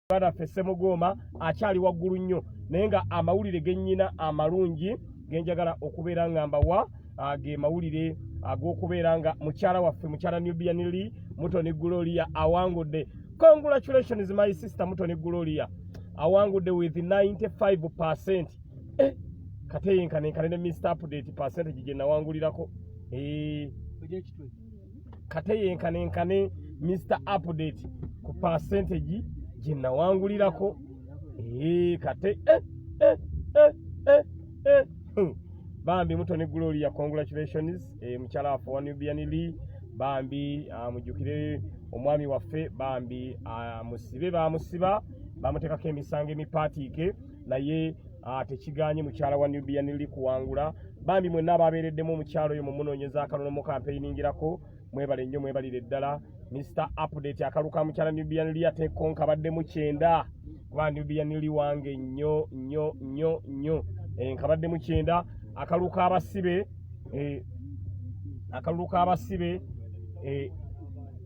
bana fesse mugoma akyali waggulu nnyo naye nga amawulire gennyina amalungi genjagala okubeera ngamba wa ge mawulire ag'okubeera nga mukyala waffe mukyala Nubian Mutoni Gloria awangudde. Congratulations my sister Mutoni Gloria awangudde with 95%. Kate yenkanenkane ne Mr. Update percentage gye nawangulirako. Kate yenkanenkane Mr. Update ku percentage gye nawangulirako. Kate Bambi Mutoni Gloria congratulations mukyala waffe wa Nubian bambi mujjukire omwami waffe bambi musibe bamusiba bamuteekako emisango emipaatiike naye tekiganye mukyala wa Nubian kuwangula. Bambi mwenna ababeereddemu omukyalo oyo mumunoonyeza akalulu mu kampeyiningirako mwebale nnyo mwebalire ddala. Mr. Update akalu ka mukyala Nubian ateeko nkabaddemu 9 kuba Nubian wange nnyo nkabaddemu 9 akalu k'abasibe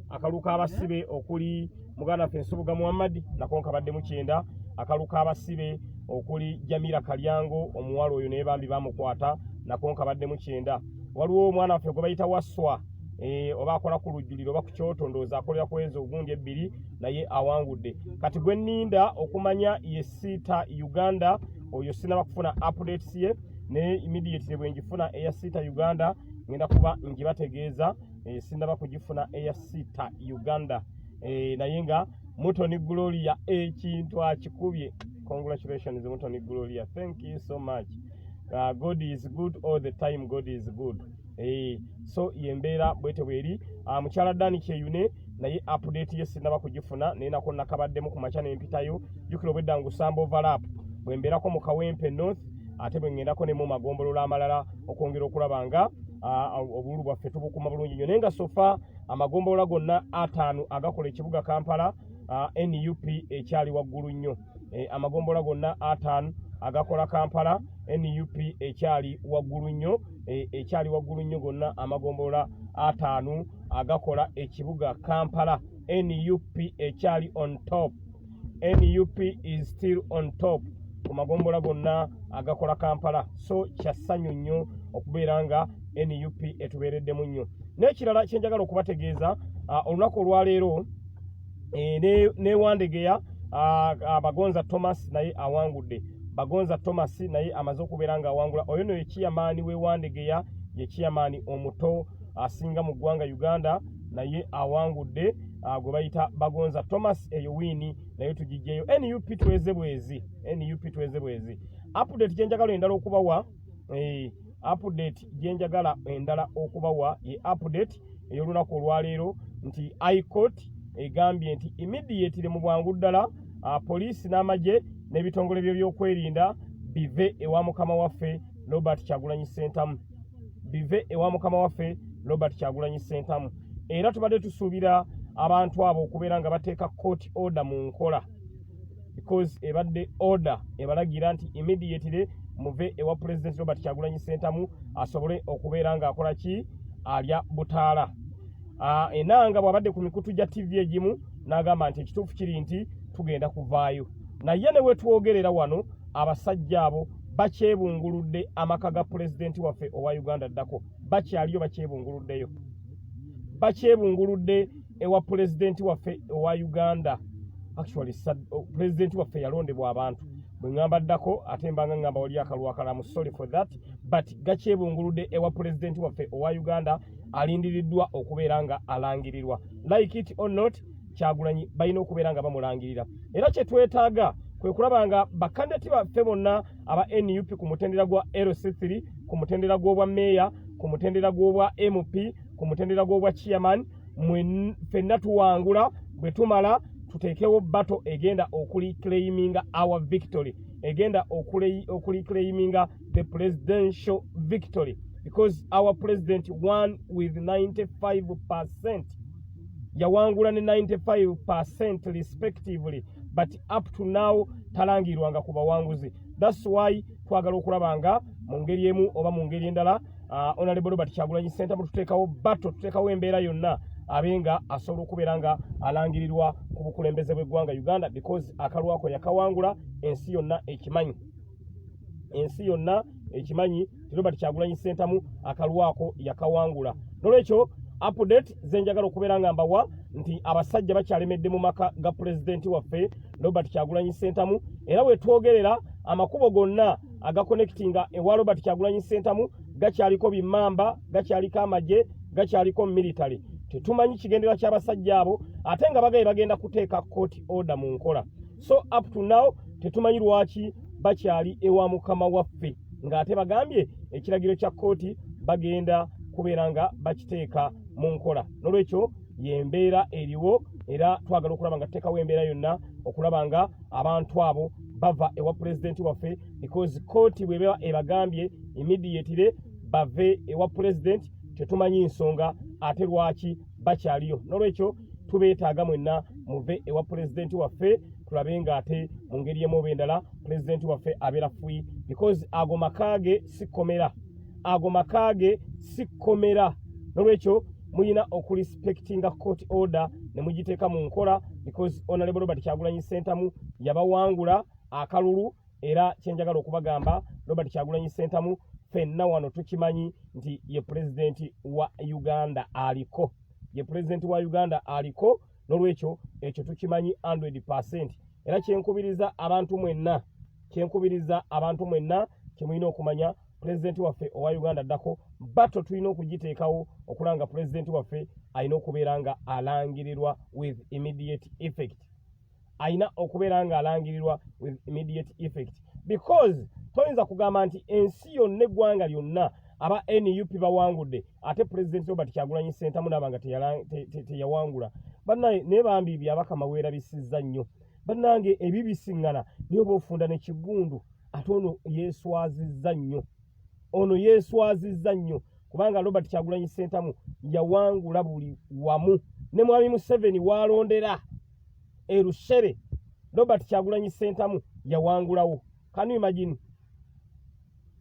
akalu k'abasibe okuli muganda ffe Nsubuga Muhammad nako nkabaddemu 9 akalu k'abasibe okuli Jamira Kalyango omuwala oyo naye bambi bamukwata nako nkabaddemu 9 waliwo omwana waffe gwe bayita Waswa oba akola ku lujjuliro oba ku kyoto ndowooza akolera ku ezo ogundi 2 naye awangudde. Kati gwe nninda okumanya ye Siita Uganda oyo sinaba kufuna updates ye ne immediately bwe njifuna eya Siita Uganda ngenda kuba njibategeeza sinaba kugifuna eya Siita Uganda naye nga Mutoni Gloria ekintu akikubye. Congratulations Mutoni Gloria, thank you so much. God is good all the time, God is good. So yembeera bwete bweri mukyala Dani Kyeyune naye update ye sinaba kugifuna naye nako nakabaddemu ku makya n'empitayo jukira obwedda ngusamba overlap bwembeerako mu Kawempe North ate bwe ngendako ne mu magombolola amalala okwongera okulaba nga obululu bwaffe tubukuma bulungi nnyo naye nga sofa amagombolola gonna 5 agakola ekibuga Kampala NUP ekyali waggulu nnyo. Amagombolola gonna 5 agakola Kampala NUP ekyali waggulu nnyo gonna amagombolola 5 agakola ekibuga Kampala NUP ekyali on top. NUP is still on top ku magombolola gonna agakola Kampala. So kyassanyu nnyo okubeera nga NUP etubeereddemu nnyo. N'ekirala kyenjagala okubategeeza olunaku olwaleero newandegeya Bagonza Thomas naye awangudde. Bagonza Thomas naye amaze okubeera nga awangula. Oyo no ye chairman wewandegeya ye chairman omuto asinga mu ggwanga Uganda naye awangudde gwe bayita Bagonza Thomas eyo wini naye tugijjeyo. NUP tuweze bwezi. Update gyenjagala endala okubawa ye update ey'olunaku olwaleero nti High Court egambye nti immediately mu bwangu ddala poliisi n'amagye n'ebitongole by'ebyokwerinda bive ewa mukama waffe Robert Kyagulanyi Ssentamu. Era tubadde tusuubira abantu abo okubeera nga bateeka court order mu nkola because ebadde order ebalagira nti immediately muve ewa President Robert Kyagulanyi Ssentamu asobole okubeera nga akola ki alya butaala. Enanga bw'abadde ku mikutu gya TV egimu n'agamba nti ekituufu kiri nti tugenda kuvaayo naye ne wetwogerera wano abasajja abo bakyebunguludde amaka ga pulezidenti waffe owa Uganda ddako bakyaliyo bakyebunguludde ewa pulezidenti waffe owa Uganda. Actually pulezidenti waffe yalondebwa abantu bwe ngamba ddako ate mbanga ngamba wali akalu akalamu, sorry for that, but gakyebunguludde ewa pulezidenti waffe owa Uganda alindiriddwa okubeera nga alangirirwa. Like it or not Kyagulanyi balina okubeera nga bamulangirira. Era kye twetaaga kwe kulaba nga bakandidati baffe bonna aba NUP ku mutendera gwa LC3, ku mutendera gw'obwa meya, ku mutendera gw'obwa MP, ku mutendera gw'obwa chairman, ffenna tuwangula bwe tumala tuteekewo battle egenda claiming our victory, egenda claiming the presidential victory, because our president won with 95%. Yawangula ne 95% respectively, but up to now talangirwanga ku bawanguzi. That's why twagala okulaba nga mu ngeri emu oba mu ngeri endala Honorable Robert Kyagulanyi Ssentamu tuteekawo battle, tuteekawo embeera yonna abenga asobola okubeera nga alangirirwa ku bukulembeze bw'eggwanga Uganda because akalulu ako yakawangula ensi yonna ekimanyi. Ensi yonna ekimanyi Robert Kyagulanyi Ssentamu akalulu ako yakawangula. Nolwekyo update zenjagala okubeera nga mbawa nti abasajja bakyalemedde mu maka ga pulezidenti waffe Robert Kyagulanyi Ssentamu, era bwe twogerera amakubo gonna agakonectinga ewa Robert Kyagulanyi Ssentamu gakyaliko bimmamba, gakyaliko amagye, gakyaliko military. Tetumanyi kigendera ky'abasajja abo ate nga bagaye bagenda kuteeka court order mu nkola. So up to now tetumanyi lwaki bakyali ewa mukama waffe ng'ate bagambye ekiragiro kya kooti bagenda kubeera nga bakiteeka mu nkola. Nolwekyo yembeera eriwo era twagala okulaba nga tuteekawo embeera yonna okulaba nga abantu abo bava ewa pulezidenti waffe because kooti bw'eba ebagambye immediately bave ewa pulezidenti tetumanyi nsonga ate lwaki bakyaliyo. Nolwekyo tubeetaaga mwenna muve ewa pulezidenti waffe tulabe nga ate mu ngeri emu oba endala pulezidenti waffe abeera free because ago makaage si Komera. Ago makaage si Komera. Nolwekyo muyina okurespectinga court order ne mugiteeka mu nkola because Honorable Robert Kyagulanyi Ssentamu yabawangula akalulu era kyenjagala okubagamba Robert Kyagulanyi Ssentamu ffenna wano tukimanyi nti ye pulezidenti wa Uganda aliko. Ye pulezidenti wa Uganda aliko. Nolwekyo ekyo tukimanyi 100%. Era kyenkubiriza abantu mwenna kyemulina okumanya pulezidenti waffe owa Uganda addako bato tulina okugiteekawo okulanga pulezidenti waffe alina okubeera nga alangirirwa with immediate effect. Alina okubeera nga alangirirwa with immediate effect because toyinza kugamba nti ensi yonna eggwanga lyonna aba NUP bawangudde ate pulezidenti Robert Kyagulanyi Ssentamu n'abanga teyawangula. Bannaye naye bambi byabakama weerabisizza nnyo. Bannange ebibisiŋŋana niyo boofunda ne kigundu ate ono yeeswazizza nnyo. Ono yeeswazizza nnyo kubanga Robert Kyagulanyi Ssentamu yawangula buli wamu. Ne Mwami Museveni waalondera Erushere Robert Kyagulanyi Ssentamu yawangulawo. Can you imagine?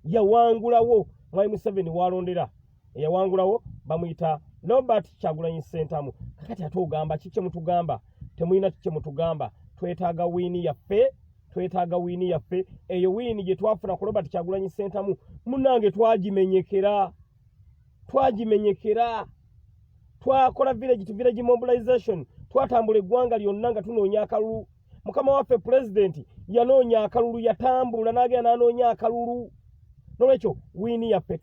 Yawangulawo. Mwami Museveni waalondera yawangulawo bamuyita Robert Kyagulanyi Ssentamu. Kakati ate ogamba kiki mutugamba? Temulina kiki mutugamba. Twetaaga wiini yaffe. Eyo wiini gye twafuna ku Robert Kyagulanyi Ssentamu munnange twagimenyekera. Twakola village to village mobilization. Twatambula eggwanga lyonna nga tunoonya akalulu. Mukama waffe pulezidenti yanoonya akalulu, yatambula n'agenda n'anoonya akalulu. Nolwekyo wiini yaffe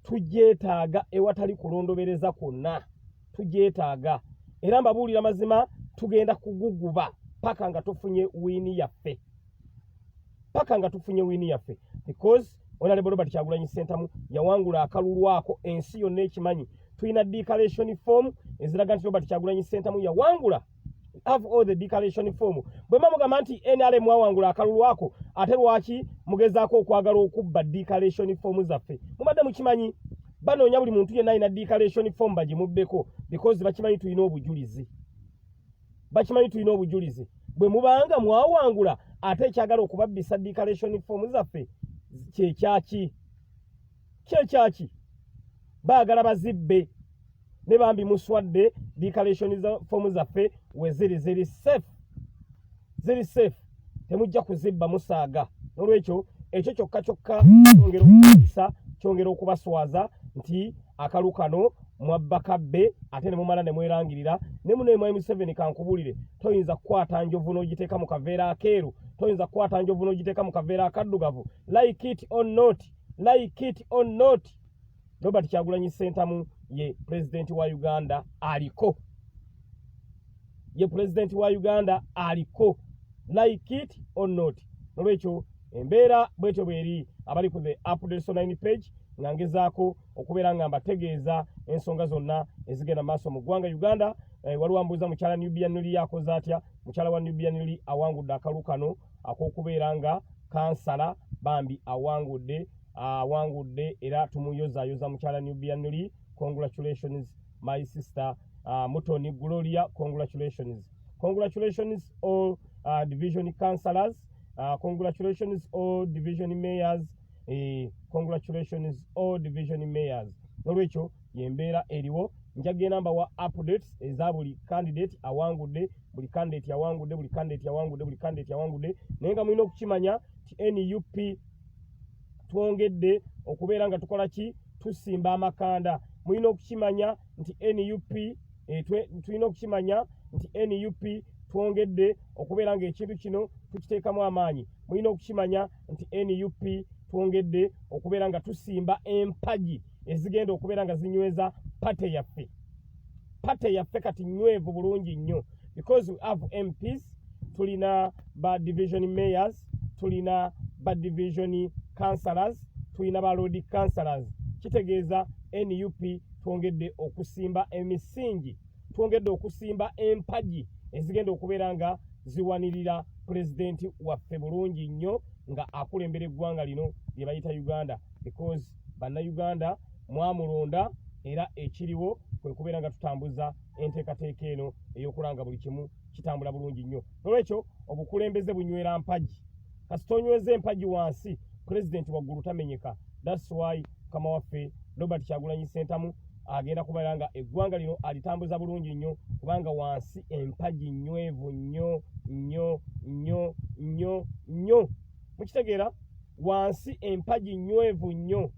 tugyetaaga ewatali kulondobereza kwonna. Tugyetaaga. Era mbabuulira mazima tugenda kuguguba paka nga tufunye wiini yaffe. Because Honorable Robert Kyagulanyi Ssentamu yawangula akalulu ako ensi yonna ekimanyi. Tulina declaration form eziraga nti Robert Kyagulanyi Ssentamu yawangula. Have all the declaration form. Bwe mugamba nti NRM wawangula akalulu ako ate lwaki mugezaako okwagala okubba declaration form zaffe? Mubadde mukimanyi banoonya buli muntu yenna alina declaration form bagimubbeko because bakimanyi tulina obujulizi. Bwe mubanga mwawangula ate ekyagala okubabbisa declaration form zaffe kyeki baagala bazibbe ne bambi muswadde declaration form zaffe we ziri safe temujja kuzibba musaaga. Nolwekyo ekyo kyokka kyongera okubisa, kyongera okubaswaza nti akalu kano mwabba kabbe ate ne mumala ne mwerangirira. Ne muno Mwami Museveni kankubulire, toyinza kukwata njovu n'ogiteeka mu kaveera akeeru, toyinza kukwata njovu n'ogiteeka mu kaveera akaddugavu. Like it or not, Robert Kyagulanyi Ssentamu ye pulezidenti wa Uganda aliko. Like it or not. Nolwekyo embeera bwetyo bweri abali ku the updates online page nga ngezaako okubeera nga mbategeeza ensonga zonna ezigenda maaso mu ggwanga Uganda. Waliwo ambuuza mukyala Nubian akoze atya? Mukyala wa Nubian awangudde akalulu kano ak'okubeera nga kansala bambi awangudde era tumuyozaayoza mukyala Nubian. Congratulations my sister Mutoni Gloria. Congratulations all division councillors. Congratulations all division mayors. Congratulations all division mayors. Nolwekyo yembeera eriwo njagenda mbawa updates eza buli candidate awangudde, buli candidate awangudde, buli candidate awangudde, buli candidate awangudde. Naye nga mulina okukimanya ti NUP twongedde okubeera nga tukola ki, tusimba amakanda. Mulina okukimanya nti NUP tulina okukimanya nti NUP twongedde okubeera nga ekintu kino tukiteekamu amaanyi. Mulina okukimanya nti NUP twongedde okubeera nga tusimba empagi ezigenda okubeera nga zinyweza pate yaffe. Pate yaffe kati nywevu bulungi nnyo, because we have MPs, tulina ba division mayors, tulina ba division councillors, tulina ba road councillors. Kitegeeza NUP twongedde okusimba emisingi, twongedde okusimba empagi ezigenda okubeera nga ziwanirira pulezidenti waffe bulungi nnyo nga akulembera eggwanga lino lye bayita Uganda, because bannayuganda mwamulonda era ekiriwo kwe kubeera nga tutambuza enteekateeka eno ey'okulanga buli kimu kitambula bulungi nnyo. Nolwekyo obukulembeze bunywera mpagi. Kasita onyweza empagi wansi, pulezidenti waggulu tamenyeka. That's why mukama waffe Robert Kyagulanyi Ssentamu agenda kubeera nga eggwanga lino alitambuza bulungi nnyo, kubanga wansi empagi nywevu nnyo nnyo nnyo nnyo nnyo. Mukitegeera, wansi empagi nywevu nnyo.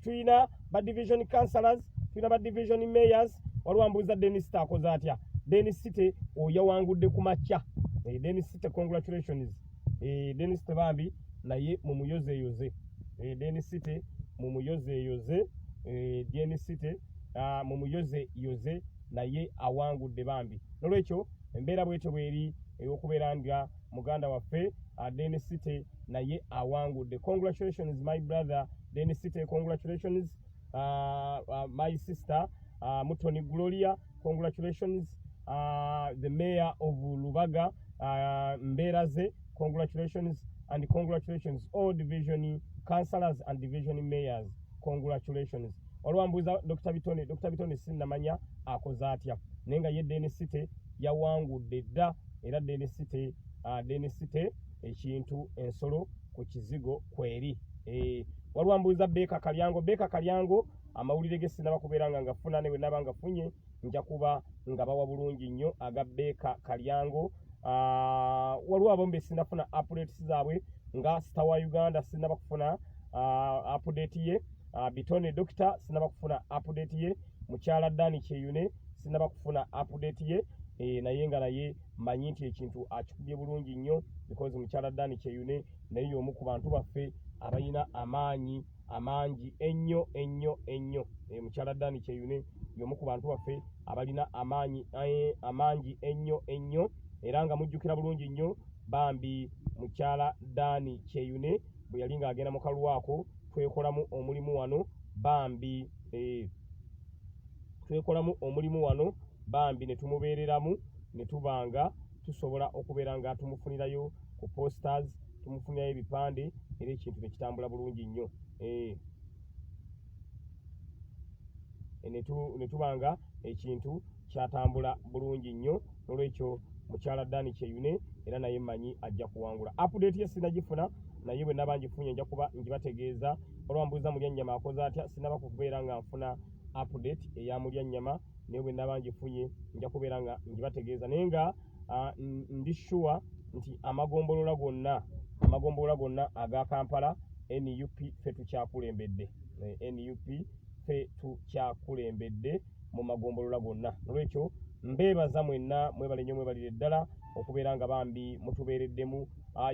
Tulina ba division councillors, tulina ba division mayors. Waliwo ambuuza Dennis Sita akoze atya. Dennis Sita oyawangudde ku makya. Dennis Sita, congratulations. Dennis Sita bambi naye mumuyozeeyoze. Dennis Sita mumuyozeeyoze. Dennis Sita mumuyozeeyoze naye awangudde bambi. Nolwekyo embeera bwetyo bweri ey'okubeera nga muganda waffe Dennis Sita naye awangudde. Congratulations my brother Dennis Sita, congratulations. My sister Mutoni Gloria, congratulations. The mayor of Lubaga, Mberaze, congratulations. And congratulations all division councillors and division mayors, congratulations. Olwambuuza Dr. Bitone sinnamanya akoze atya, naye nga ye Dennis Sita yawangudde dda, era Dennis Sita ekintu ensolo ku kizigo kweri. Waliwo ambuuza Beka Kalyango, amawulire ge sinaba kubeera nga ngafuna, ne bwe naba ngafunye nja kuba nga bawa bulungi nnyo aga Beka Kalyango. Waliwo abamu be sinafuna updates zaabwe, nga Star wa Uganda sinaba kufuna update ye, Bitone Doctor sinaba kufuna update ye, mukyala Dani Kyeyune sinaba kufuna update ye. Naye nga naye manyi nti ekintu akikubye bulungi nnyo, because mukyala Dani Kyeyune naye y'omu ku bantu baffe abalina amaanyi amangi ennyo ennyo ennyo. Mukyala Dani Kyeyune y'omu ku bantu baffe abalina amaanyi amangi ennyo ennyo, era nga mujjukira bulungi nnyo bambi mukyala Dani Kyeyune bwe yali ng'agenda mu kalwako, twekolamu omulimu wano bambi twekolamu omulimu wano bambi ne tumubeereramu, ne tubanga tusobola okubeera nga tumufunirayo ku posters, tumufunirayo ebipande, era ekintu ne kitambula bulungi nnyo. Ne tubanga ekintu kyatambula bulungi nnyo. Nolwekyo mukyala Dani Kyeyune era naye mmanyi ajja kuwangula. Update ye sinagifuna, naye bwe naba ngifunye nja kuba ngibategeeza. Olwambuuza Mulyannyama akoze atya, sinaba kubeera nga nfuna update eya Mulyannyama, naye bwe naba ngifunye nja kubeera nga ngibategeeza. Naye nga ndi sure nti amagombolola gonna aga Kampala NUP ffe tukyakulembedde. NUP ffe tukyakulembedde mu magombolola gonna. Nolwekyo mbeebaza mwenna, mwebale nnyo, mwebalire ddala okubeera nga bambi mutubeereddemu.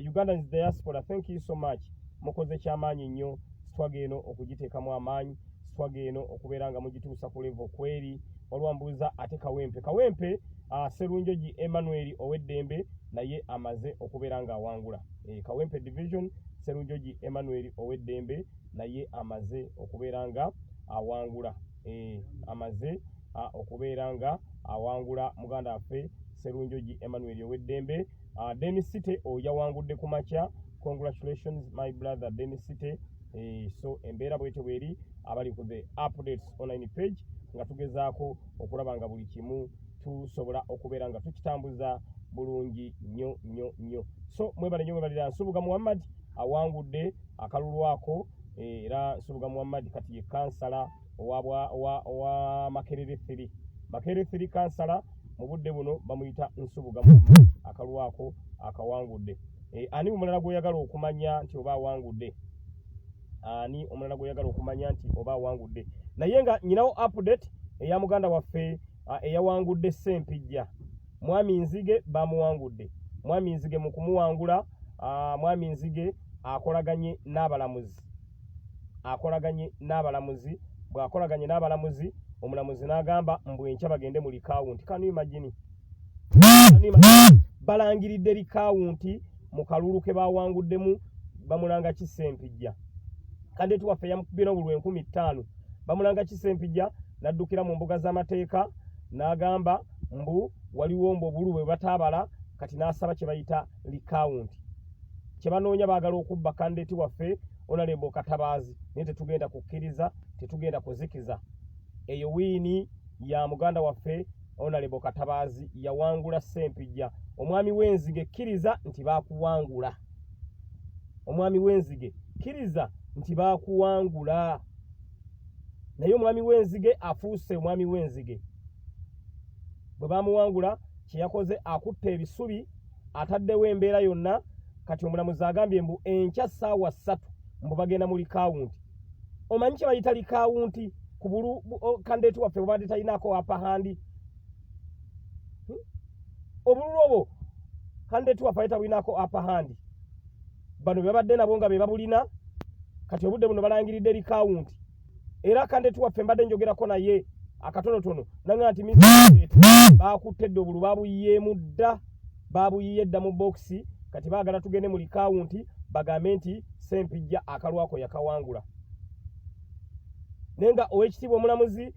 Ugandans diaspora, thank you so much. Mukoze kyamaanyi nnyo, sitwaga eno okugiteekamu amaanyi, sitwaga eno okubeera nga mugituusa ku level kweri. Waliwo ambuuza ate Kawempe Sserunjogi Emmanuel Oweddembe naye amaze okubeera nga awangula. Kawempe division Sserunjogi Emmanuel Oweddembe naye amaze okubeera nga awangula. Amaze okubeera nga awangula muganda waffe Sserunjogi Emmanuel Oweddembe. Dennis Sita oyawangudde ku makya, congratulations my brother Dennis Sita. So embeera bwetyo bweri abali ku the updates online page, nga tugezaako okulaba nga buli kimu tusobola okubeera nga tukitambuza bulungi nnyo nnyo nnyo. So mwebale nnyo, mwebalira. Nsubuga Muhammad awangudde akalulu ako, era Nsubuga Muhammad kati ye kansala owa Makerere 3. Makere 3 kansala mu budde buno bamuyita Nsubugamu Akalulu ako akawangudde. Ani omulala gw'oyagala okumanya nti oba awangudde? Ani omulala gw'oyagala okumanya nti oba awangudde? Naye nga nyinawo update eya muganda waffe eyawangudde Ssempijja. Mwami Nzige bamuwangudde. Mwami Nzige mu kumuwangula, Mwami Nzige akolaganye n'abalamuzi. Bw'akolaganye n'abalamuzi, omulamuzi n'agamba mbu enkya bagende mu likawunti. Kanu imagine. Balangiridde likawunti mu kalulu ke bawanguddemu bamulanga Ssempijja. Kandeti waffe yamukubira obululu 15,000. Bamulanga Ssempijja n'addukira mu mbuga z'amateeka n'agamba mbu waliwo mbu obululu bwe bataabala, kati n'asaba kye bayita likawunti. Kye banoonya baagala okubba kandeti waffe Honorable Katabaazi, naye tetugenda kukkiriza, tetugenda kuzikiza. Eyo wiini ya muganda waffe Honorable Katabaazi yawangula Ssempijja. Omwami w'Enzige kkiriza nti baakuwangula. Omwami w'Enzige kkiriza nti baakuwangula. Naye omwami w'Enzige afuuse omwami w'Enzige. Bwe baamuwangula kye yakoze akutta ebisubi, ataddewo embeera yonna. Kati omulamuzi agambye mbu enkya ssaawa 3 mbu bagenda mu likawunti. Omanyi kye bayita likawunti ku bulu kandeti waffe bw'abadde talinaako apahandi? Obululu obwo kandeti waffe ayita bulinaako apahandi. Bano babadde nabo nga be babulina, kati obudde buno balangiridde likawunti. Era kandeti waffe mbadde njogerako naye akatonotono nanga nti baakuttedde obululu babuyiyeemu dda, babuyiye dda mu bokisi. Kati baagala tugende mu likawunti bagambe nti Ssempijja akalulu ako yakawangula. Nenga ow'ekitiibwa omulamuzi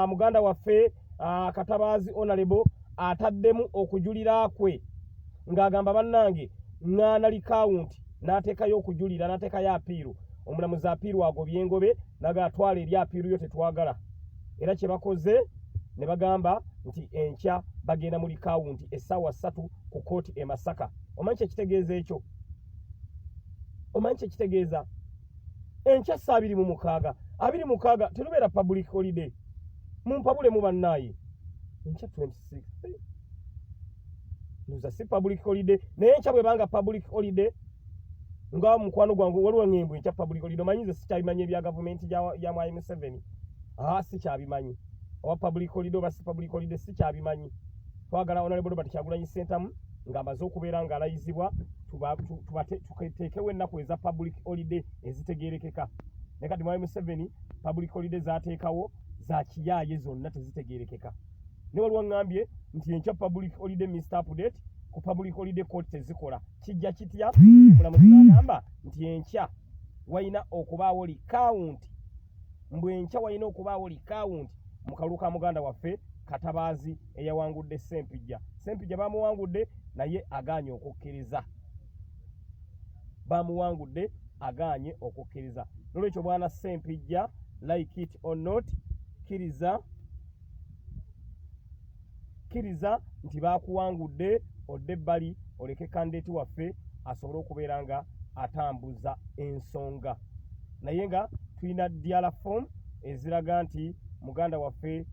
muganda waffe Katabaazi Honorable ataddemu okujulira kwe ng'agamba bannange ŋŋaana likawunti, n'ateekayo okujulira, n'ateekayo apiiru. Omulamuzi apiiru agobye engobe n'agatwala eri apiiru yo tetwagala. Era kye bakoze ne bagamba nti enkya bagenda mu likawunti essaawa 3 ku kooti e Masaka. Omanyi kye kitegeeza ekyo? Omanyi kye kitegeeza? Enkya saa 26 terubeera public holiday. Mumpabule mu bannaaye. Enkya 26. Nuza si public holiday. Naye enkya bwe banga public holiday, nga mukwano gwangu waliwo ng'embwe enkya public holiday. Omanyi nze sikyabimanyi ebya gavumenti ya Mwai Museveni. Sikyabimanyi. Oba public holiday oba si public holiday sikyabimanyi. Twagala Honorable Robert Kyagulanyi Ssentamu ng'amaze okubeera ng'alayizibwa tuteekewo ennaku eza public holiday ezitegeerekeka. Naye kati Mwai Museveni public holiday z'ateekawo za kiyaaye zonna tezitegeerekeka. Ne waliwo ngambye nti enkya public holiday Mr. Update ku public holiday court tezikola. Kijja kitya? Omulamuzi n'agamba nti enkya walina okubaawo likawunti. Enkya walina okubaawo likawunti mu kalulu ka muganda waffe Katabaazi eyawangudde Ssempijja. Ssempijja bamuwangudde naye agaanye okukkiriza. Bamuwangudde agaanye okukkiriza. Nolwekyo bwana Ssempijja, like it or not, kkiriza nti baakuwangudde, odde ebbali oleke kandeti waffe asobole okubeera nga atambuza ensonga. Naye nga tulina diala form eziraga nti muganda waffe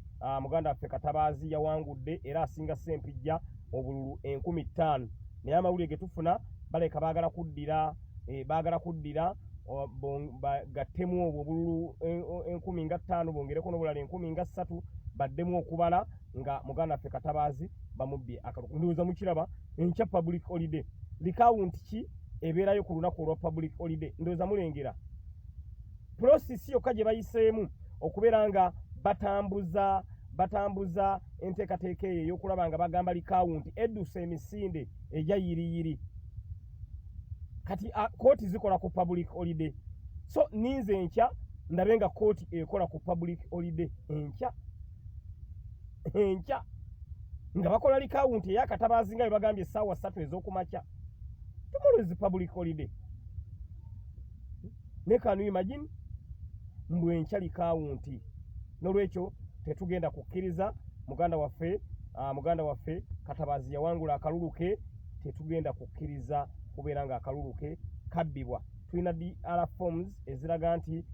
Katabaazi yawangudde era asinga Ssempijja obululu 15,000. Naye amawulire ge tufuna baleka baagala kuddira gattemu obwo obululu 15,000 bongereko n'obulala 13,000 baddemu okubala nga muganda waffe Katabaazi bamubbye akalulu. Ndowooza mukiraba enkya public holiday. Likawunti ki ebeerayo ku lunaku olwa public holiday? Ndowooza mulengera. Prosesi yokka gye bayiseemu okubeera nga batambuza enteekateeka eyo ey'okulaba nga bagamba likawunti eddusa emisinde ejja yiriyiri. Kati kooti zikola ku public holiday. So ninze enkya ndabe nga kooti ekola ku public holiday enkya nga bakola likawunti eya Katabaazi nga bwe bagambye essaawa 3 ez'okumakya. Tomorrow is public holiday. Ne can you imagine? Mbwe enkya likawunti. Nolwekyo tetugenda kukkiriza muganda waffe Katabaazi yawangula akalulu ke, tetugenda kukkiriza kubeera nga akalulu ke kabbibwa. Tulina DR forms eziraga nti